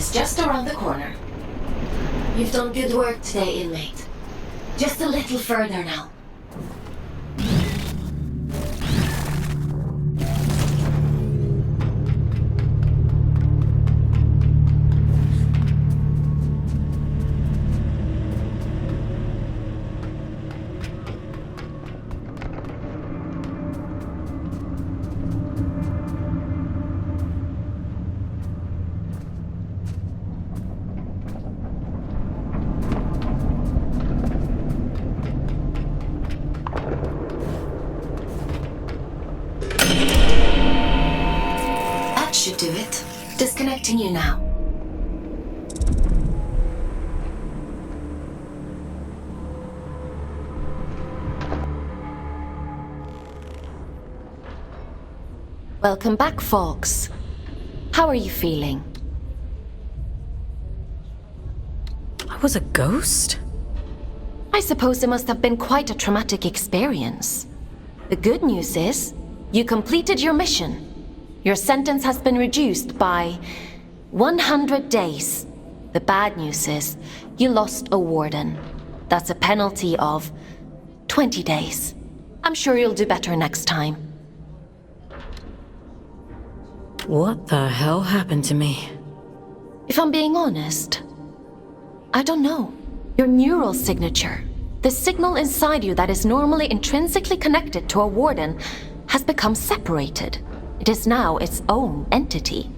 It's just around the corner. You've done good work today, inmate. Just a little further now. Should do it. Disconnecting you now. Welcome back, folks. How are you feeling? I was a ghost? I suppose it must have been quite a traumatic experience. The good news is, you completed your mission. Your sentence has been reduced by 100 days. The bad news is, you lost a warden. That's a penalty of 20 days. I'm sure you'll do better next time. What the hell happened to me? If I'm being honest, I don't know. Your neural signature, the signal inside you that is normally intrinsically connected to a warden, has become separated. It is now its own entity.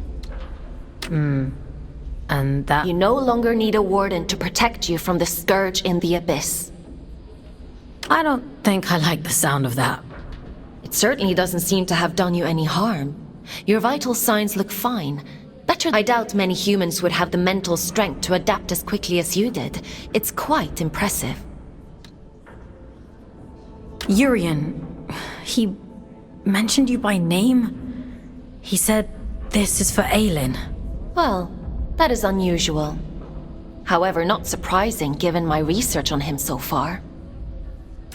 And that... You no longer need a warden to protect you from the scourge in the abyss. I don't think I like the sound of that. It certainly doesn't seem to have done you any harm. Your vital signs look fine. Better. I doubt many humans would have the mental strength to adapt as quickly as you did. It's quite impressive. Urian, he mentioned you by name? He said this is for Aylin. Well, that is unusual. However, not surprising given my research on him so far.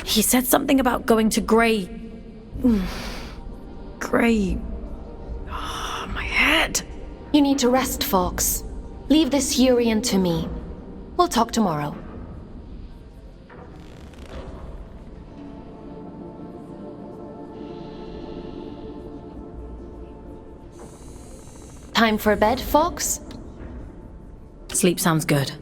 He said something about going to Grey... Grey... Oh, my head. You need to rest, Fox. Leave this Urian to me. We'll talk tomorrow. Time for bed, Fox? Sleep sounds good.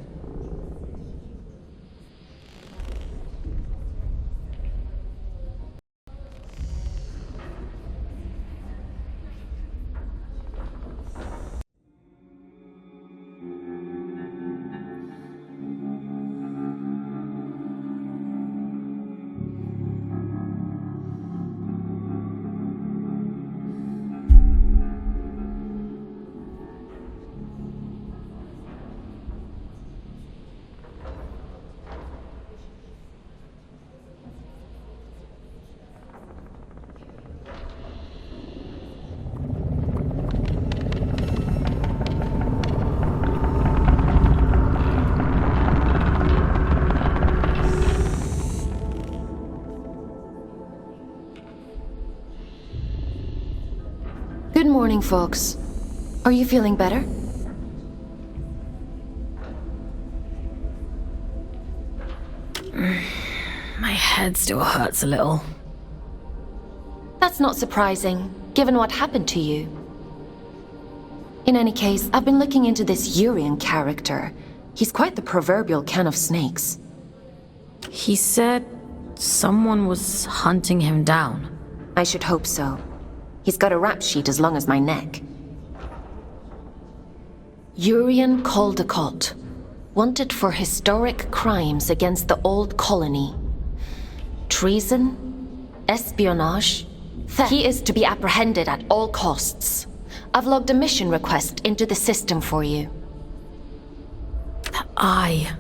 Good morning, folks. Are you feeling better? My head still hurts a little. That's not surprising, given what happened to you. In any case, I've been looking into this Urian character. He's quite the proverbial can of snakes. He said someone was hunting him down. I should hope so. He's got a rap sheet as long as my neck. Urian Caldecott, wanted for historic crimes against the old colony. Treason, espionage, theft. He is to be apprehended at all costs. I've logged a mission request into the system for you. That eye...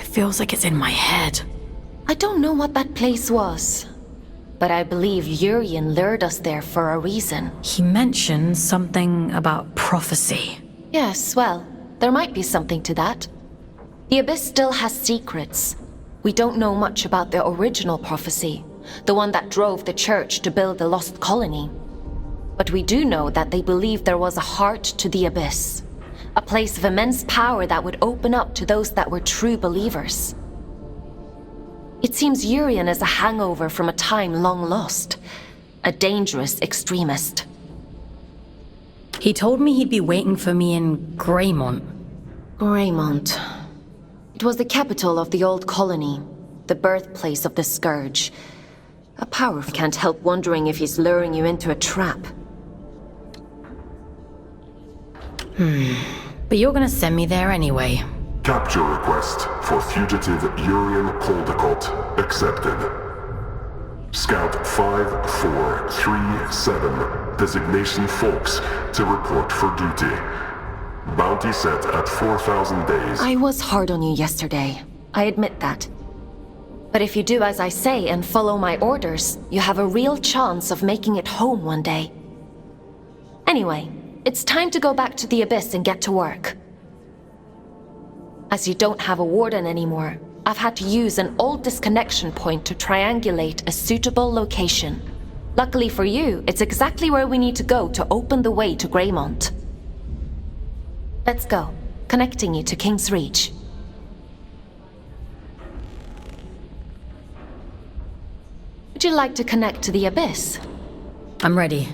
it feels like it's in my head. I don't know what that place was, but I believe Urian lured us there for a reason. He mentioned something about prophecy. Yes, well, there might be something to that. The Abyss still has secrets. We don't know much about the original prophecy, the one that drove the Church to build the lost colony. But we do know that they believed there was a heart to the Abyss, A place of immense power that would open up to those that were true believers. It seems Urian is a hangover from a time long lost. A dangerous extremist. He told me he'd be waiting for me in Greymont. Greymont. It was the capital of the old colony, the birthplace of the Scourge. A powerful... I can't help wondering if he's luring you into a trap. But you're gonna send me there anyway. Capture request for fugitive Urian Caldecott accepted. Scout 5437, designation Fox, to report for duty. Bounty set at 4,000 days. I was hard on you yesterday. I admit that. But if you do as I say and follow my orders, you have a real chance of making it home one day. Anyway, it's time to go back to the Abyss and get to work. As you don't have a warden anymore, I've had to use an old disconnection point to triangulate a suitable location. Luckily for you, it's exactly where we need to go to open the way to Greymont. Let's go, connecting you to King's Reach. Would you like to connect to the Abyss? I'm ready.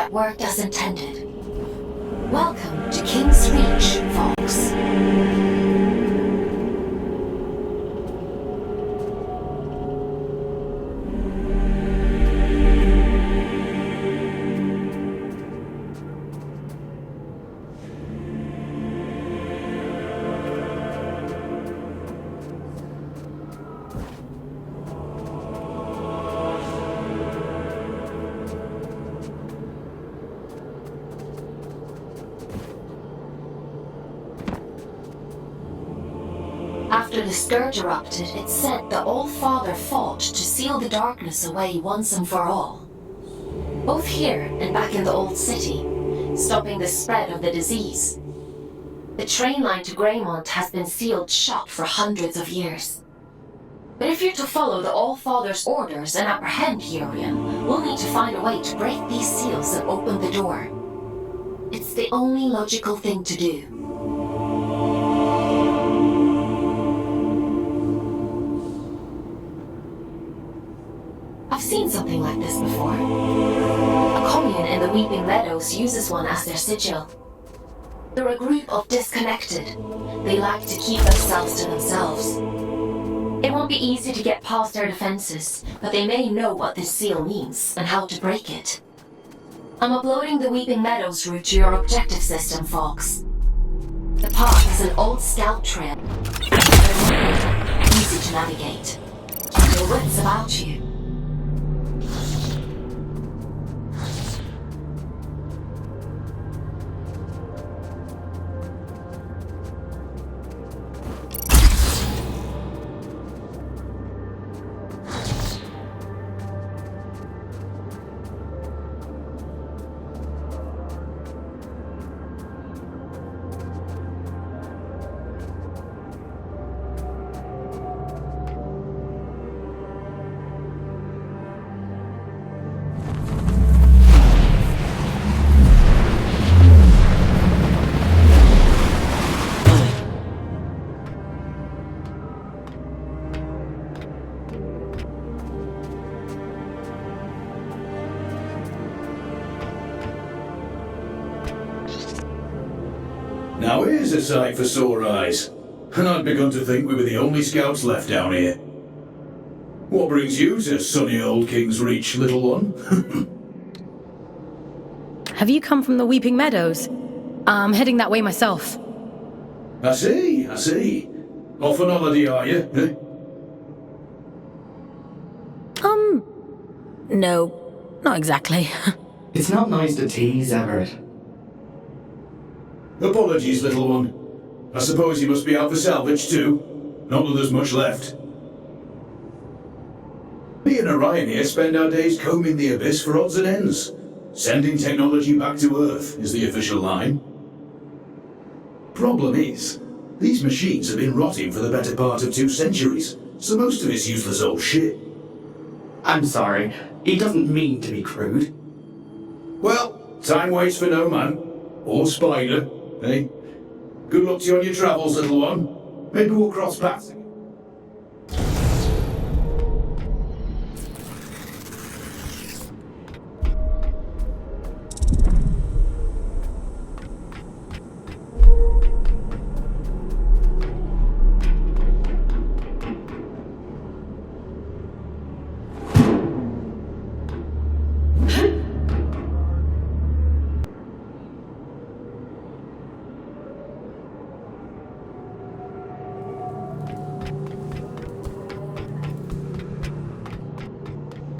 Worked as intended. Welcome to King's Reach, Fox. After the Scourge erupted, it's said the All-Father fought to seal the darkness away once and for all. Both here and back in the Old City, stopping the spread of the disease. The train line to Greymont has been sealed shut for hundreds of years. But if you're to follow the All-Father's orders and apprehend Urian, we'll need to find a way to break these seals and open the door. It's the only logical thing to do. I've seen something like this before. A commune in the Weeping Meadows uses one as their sigil. They're a group of disconnected. They like to keep themselves to themselves. It won't be easy to get past their defenses, but they may know what this seal means and how to break it. I'm uploading the Weeping Meadows route to your objective system, Fox. The path is an old scout trail. Easy to navigate. Your wits about you. Now here's a sight for sore eyes. And I'd begun to think we were the only scouts left down here. What brings you to sunny old King's Reach, little one? Have you come from the Weeping Meadows? I'm heading that way myself. I see. Off on holiday, are you? Eh? No, not exactly. It's not nice to tease, Everett. Apologies, little one. I suppose you must be out for salvage too. Not that there's much left. Me and Orion here spend our days combing the abyss for odds and ends. Sending technology back to Earth is the official line. Problem is, these machines have been rotting for the better part of 2 centuries, so most of it's useless old shit. I'm sorry, he doesn't mean to be crude. Well, time waits for no man. Or spider, eh? Good luck to you on your travels, little one. Maybe we'll cross paths.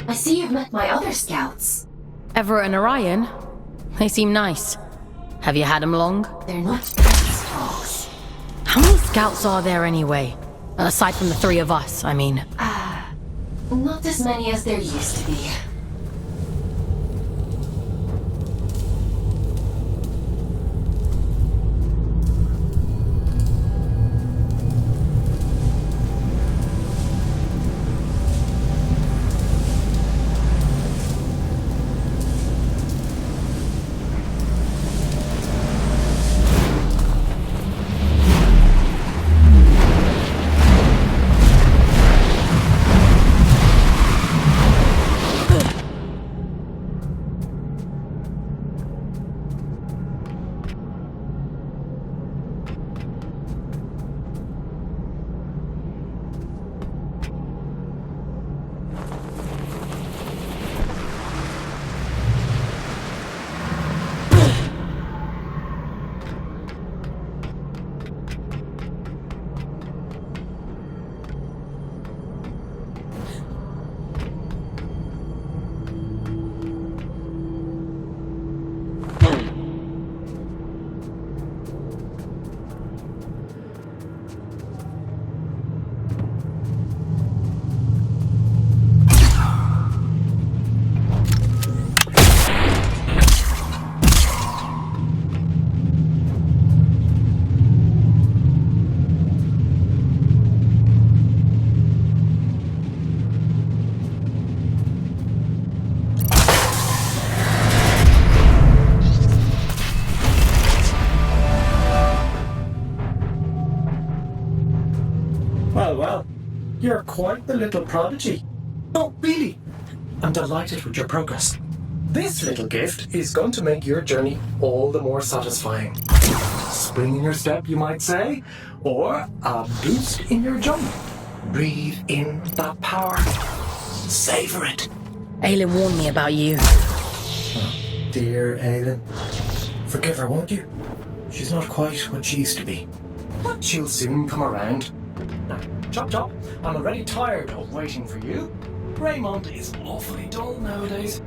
I see you've met my other scouts. Everett and Orion? They seem nice. Have you had them long? They're not peace talks. How many scouts are there anyway? Aside from the 3 of us, I mean. Not as many as there used to be. Well, you're quite the little prodigy. Oh, really? I'm delighted with your progress. This little gift is going to make your journey all the more satisfying. Spring in your step, you might say, or a boost in your jump. Breathe in that power. Savor it. Aelin warned me about you. Oh, dear Aelin. Forgive her, won't you? She's not quite what she used to be. But she'll soon come around. Now, chop chop, I'm already tired of waiting for you. Raymond is awfully dull nowadays.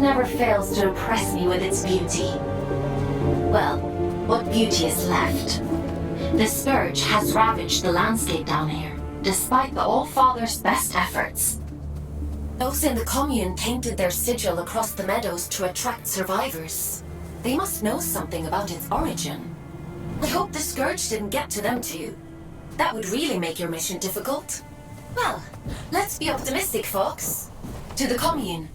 never fails to impress me with its beauty. Well, what beauty is left? The scourge has ravaged the landscape down here, despite the All-Father's best efforts. Those in the commune painted their sigil across the meadows to attract survivors. They must know something about its origin. I hope the scourge didn't get to them too. That would really make your mission difficult. Well, let's be optimistic, folks. To the commune.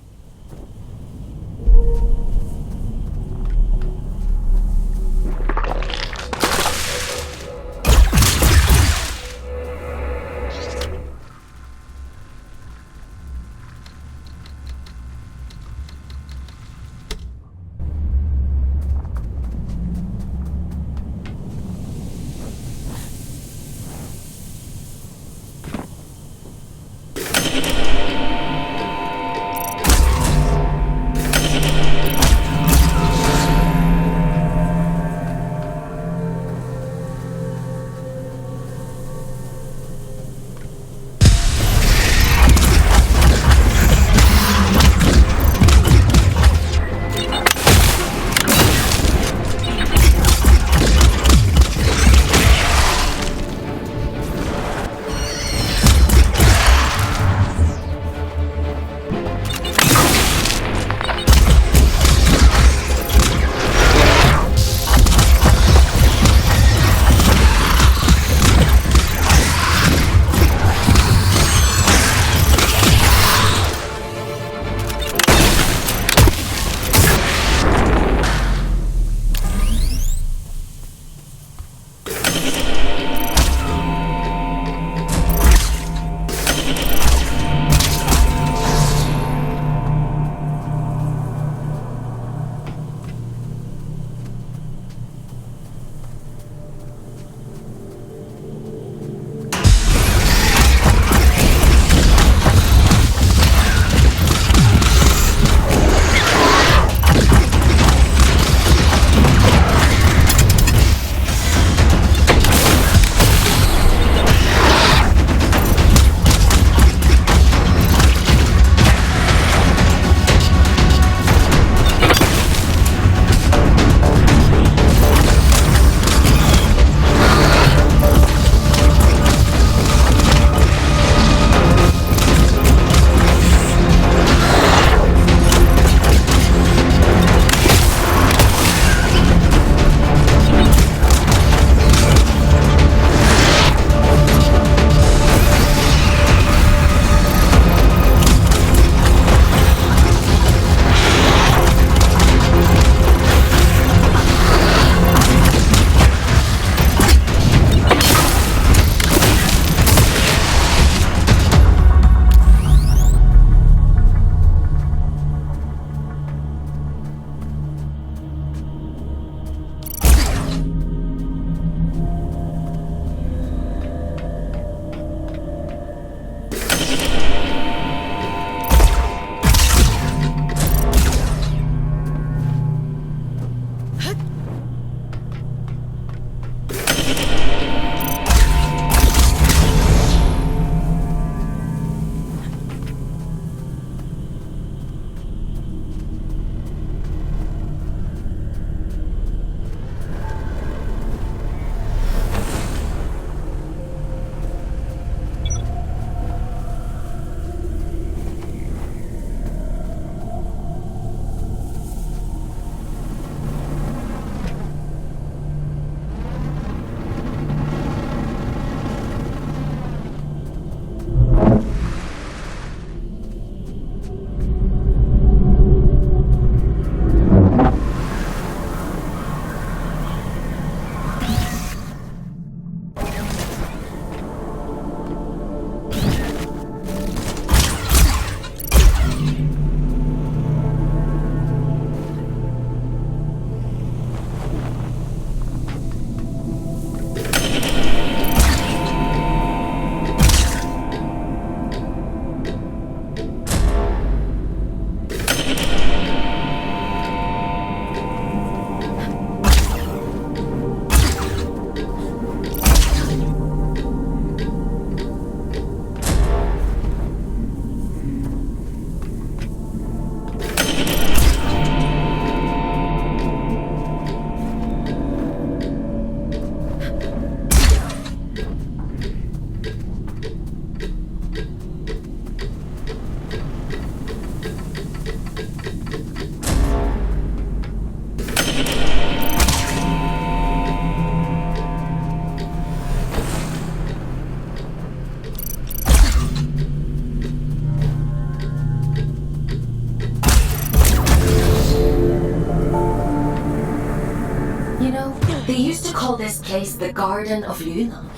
call this place the Garden of Luna.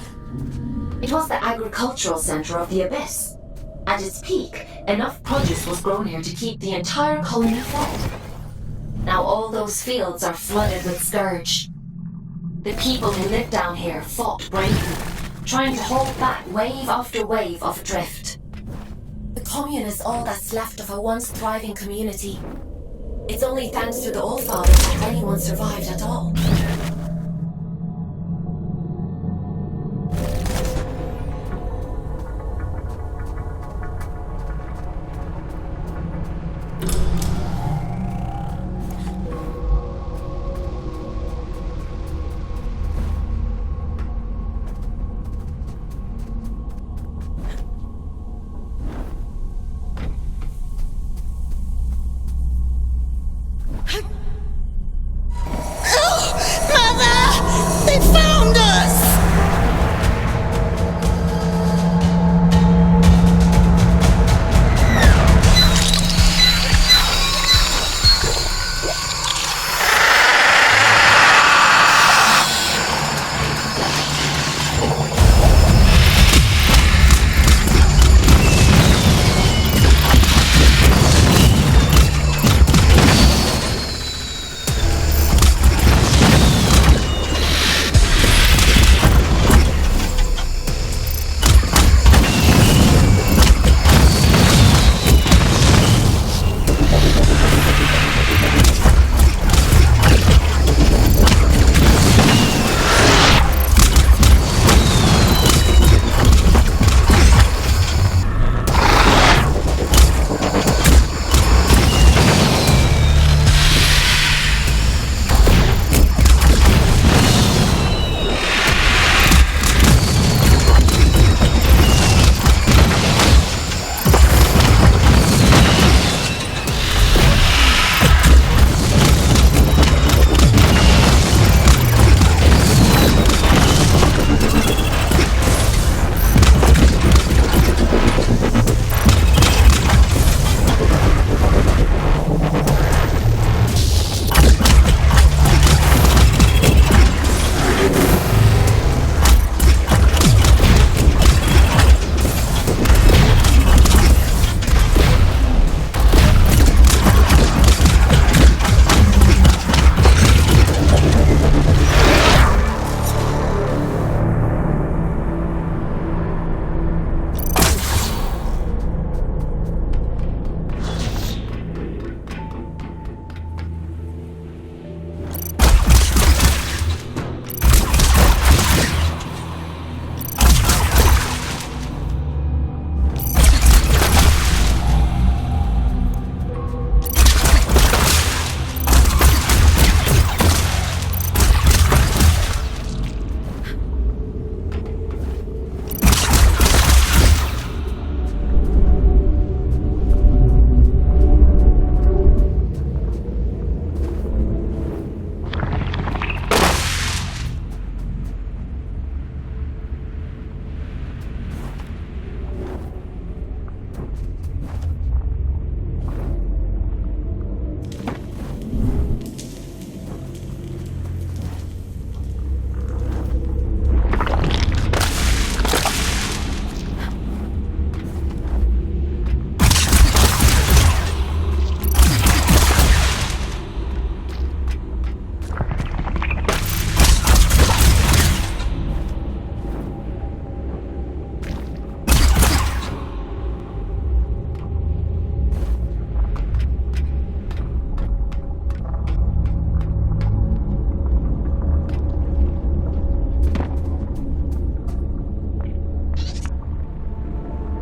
It was the agricultural center of the Abyss. At its peak, enough produce was grown here to keep the entire colony fed. Now all those fields are flooded with scourge. The people who live down here fought bravely, trying to hold back wave after wave of drift. The commune is all that's left of a once thriving community. It's only thanks to the Allfathers that anyone survived at all.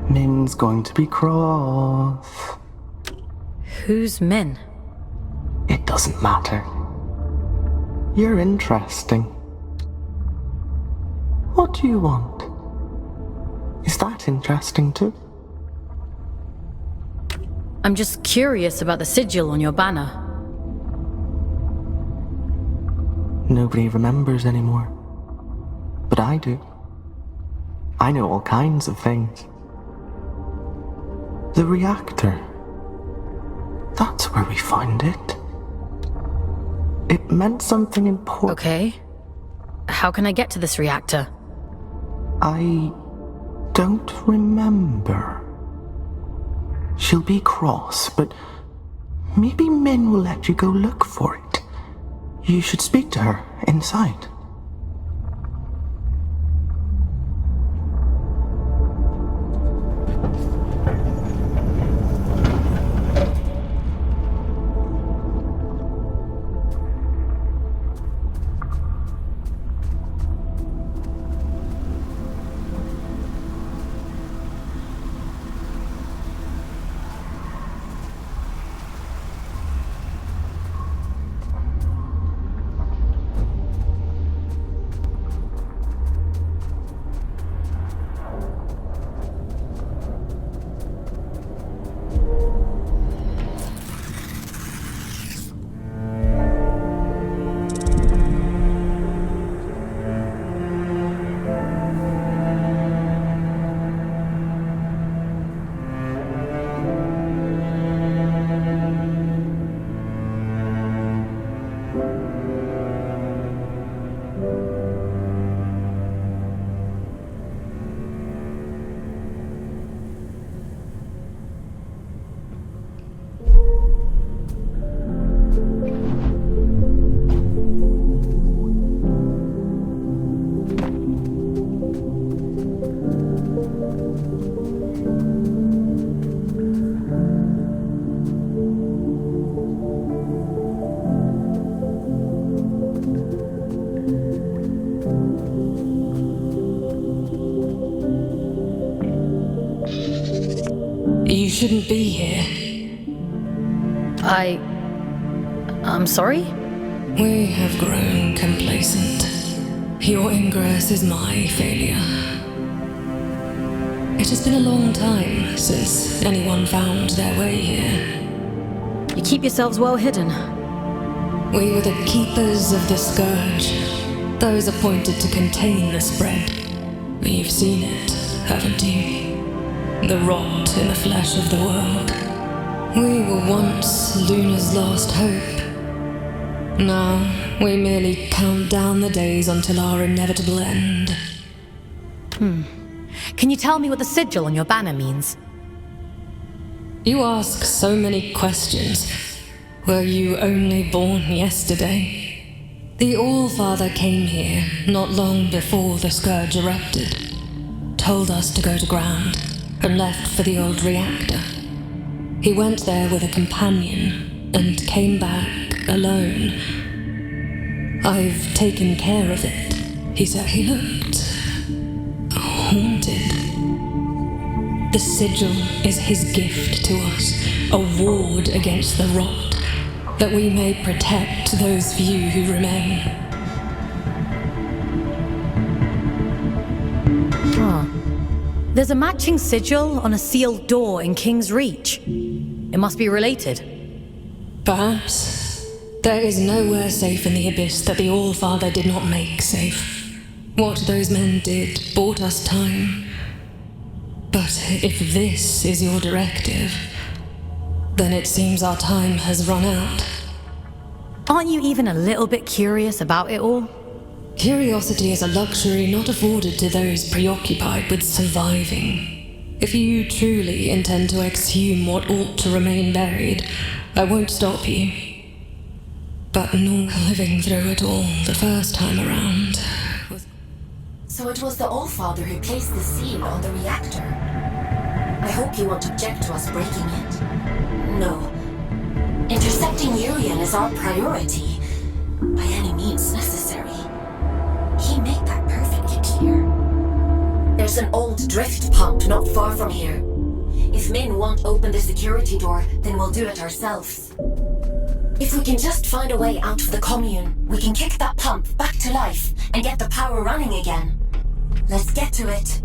Min's going to be cross. Who's Min? It doesn't matter. You're interesting. What do you want? Is that interesting too? I'm just curious about the sigil on your banner. Nobody remembers anymore. But I do. I know all kinds of things. The reactor. That's where we found it. It meant something important. Okay. how can I get to this reactor? I don't remember. She'll be cross, but maybe Min will let you go look for it. You should speak to her inside. You shouldn't be here. I'm sorry? We have grown complacent. Your ingress is my failure. It has been a long time since anyone found their way here. You keep yourselves well hidden. We were the keepers of the scourge, those appointed to contain the spread. You've seen it, haven't you? The rot in the flesh of the world. We were once Luna's last hope. Now, we merely count down the days until our inevitable end. Can you tell me what the sigil on your banner means? You ask so many questions. Were you only born yesterday? The All-Father came here not long before the scourge erupted. Told us to go to ground and left for the old reactor. He went there with a companion and came back alone. I've taken care of it, he said. He looked haunted. The sigil is his gift to us, a ward against the rot, that we may protect those few who remain. There's a matching sigil on a sealed door in King's Reach. It must be related. Perhaps. There is nowhere safe in the abyss that the All-Father did not make safe. What those men did bought us time. But if this is your directive, then it seems our time has run out. Aren't you even a little bit curious about it all? Curiosity is a luxury not afforded to those preoccupied with surviving. If you truly intend to exhume what ought to remain buried, I won't stop you. But not living through it all the first time around was... So it was the All-Father who placed the seal on the reactor. I hope you won't object to us breaking it. No. Intercepting Urian is our priority, by any means necessary. He made that perfectly clear. There's an old drift pump not far from here. If Min won't open the security door, then we'll do it ourselves. If we can just find a way out of the commune, we can kick that pump back to life and get the power running again. Let's get to it.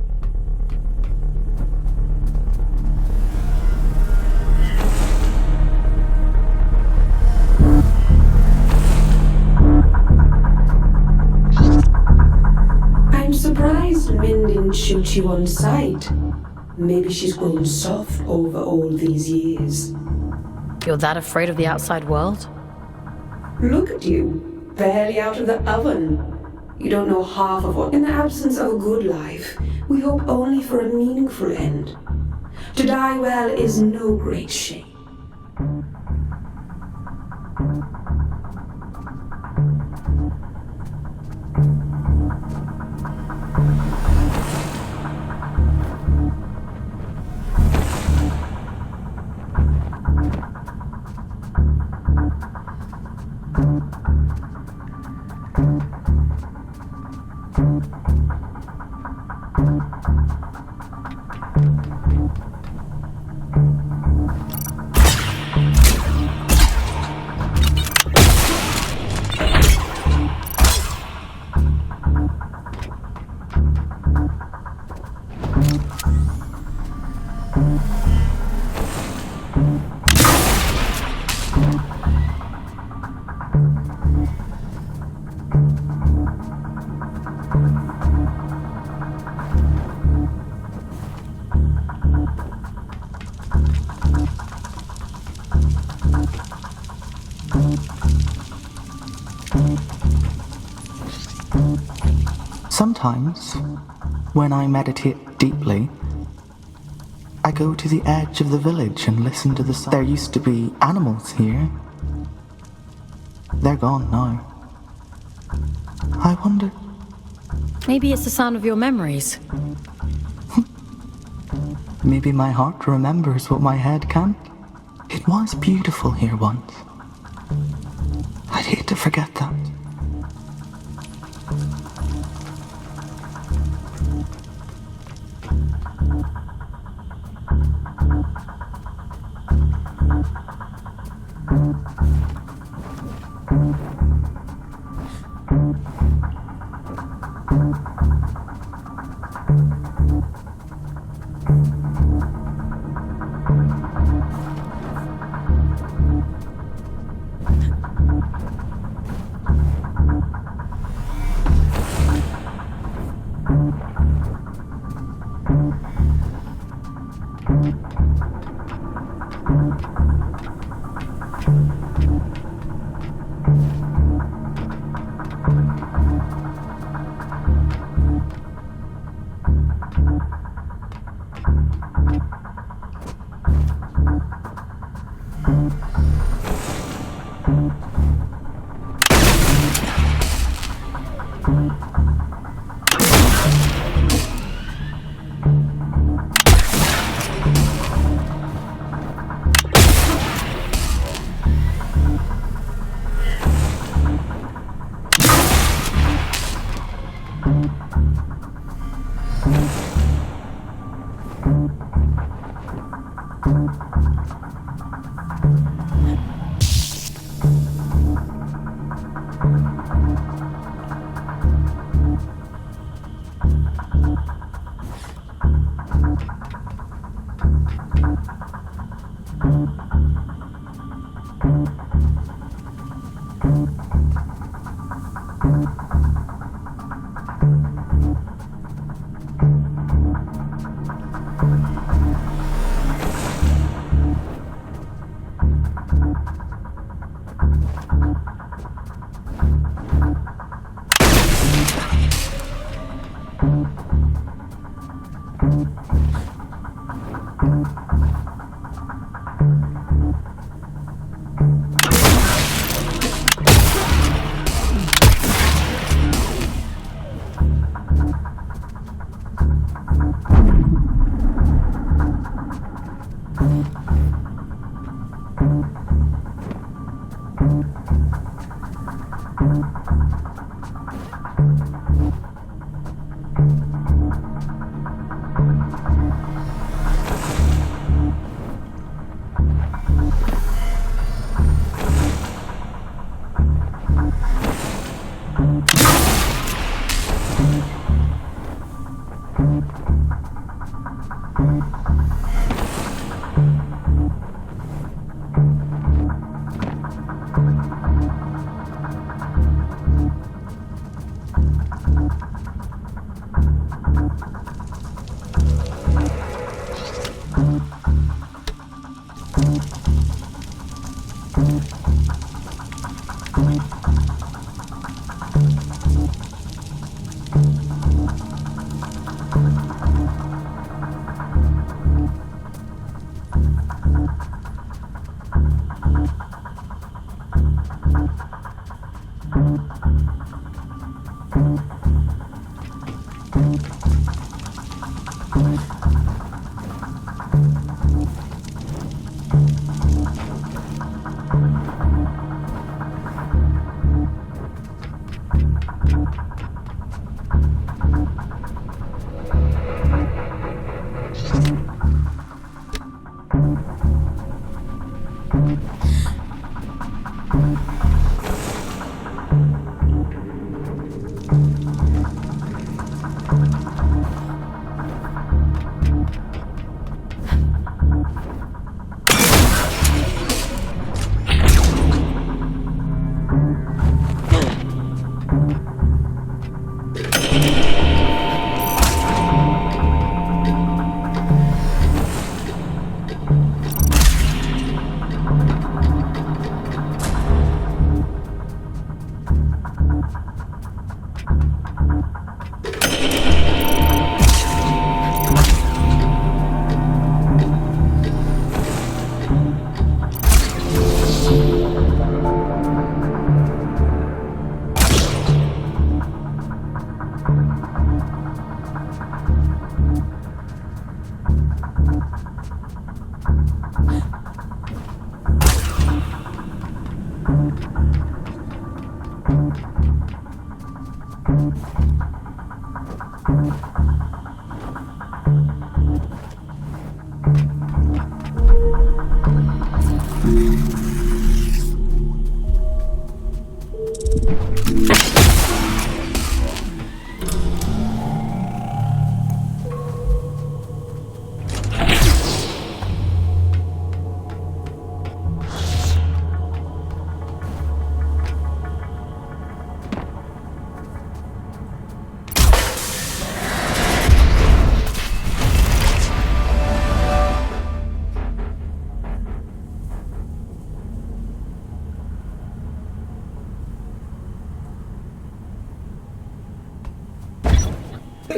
I'm surprised Min didn't shoot you on sight. Maybe she's grown soft over all these years. You're that afraid of the outside world? Look at you, barely out of the oven. You don't know half of what. In the absence of a good life, we hope only for a meaningful end. To die well is no great shame. Sometimes, when I meditate deeply, I go to the edge of the village and listen to the sound. There used to be animals here. They're gone now. I wonder... Maybe it's the sound of your memories. Maybe my heart remembers what my head can't. It was beautiful here once. I'd hate to forget that.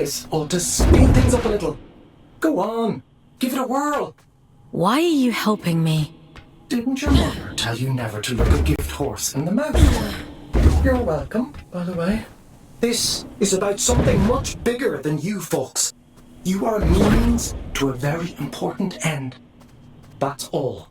This ought to speed things up a little. Go on, give it a whirl. Why are you helping me? Didn't your mother tell you never to look a gift horse in the mouth? You're welcome, by the way. This is about something much bigger than you folks. You are a means to a very important end. That's all.